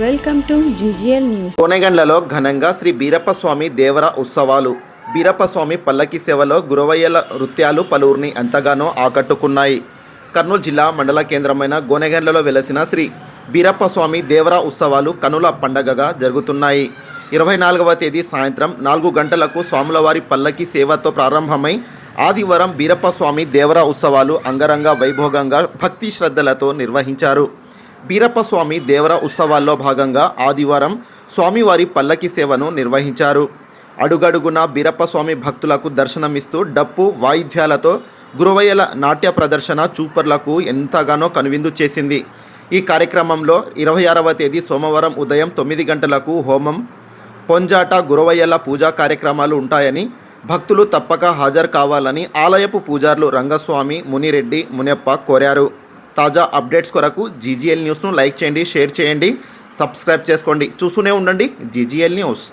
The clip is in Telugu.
Welcome to GGL news. కోనెగండ్లలో ఘనంగా శ్రీ బీరప్ప స్వామి దేవర ఉత్సవాలు. బీరప్ప స్వామి పల్లకి సేవలో గురవయ్యల నృత్యాలు పలువురిని ఎంతగానో ఆకట్టుకున్నాయి. కర్నూలు జిల్లా మండల కేంద్రమైన గోనెగండ్లలో వెలసిన శ్రీ బీరప్ప స్వామి దేవర ఉత్సవాలు కనుల పండగగా జరుగుతున్నాయి. 24వ తేదీ సాయంత్రం 4 గంటలకు స్వాములవారి పల్లకి సేవతో ప్రారంభమై ఆదివారం బీరప్ప స్వామి దేవర ఉత్సవాలు అంగరంగ వైభోగంగా భక్తి శ్రద్ధలతో నిర్వహించారు. బీరప్ప స్వామి దేవర ఉత్సవాల్లో భాగంగా ఆదివారం స్వామివారి పల్లకి సేవను నిర్వహించారు. అడుగడుగున బీరప్ప స్వామి భక్తులకు దర్శనమిస్తూ డప్పు వాయిద్యాలతో గురవయ్యల నాట్య ప్రదర్శన చూపర్లకు ఎంతగానో కనువిందు చేసింది. ఈ కార్యక్రమంలో 26వ తేదీ సోమవారం ఉదయం 9 గంటలకు హోమం, పొంజాట, గురవయ్యల పూజా కార్యక్రమాలు ఉంటాయని భక్తులు తప్పక హాజరు కావాలని ఆలయపు పూజారులు రంగస్వామి, మునిరెడ్డి, మునియప్ప కోరారు. తాజా అప్డేట్స్ కొరకు జీజీఎల్ న్యూస్ను లైక్ చేయండి, షేర్ చేయండి, సబ్స్క్రైబ్ చేసుకోండి. చూస్తూనే ఉండండి జీజీఎల్ న్యూస్.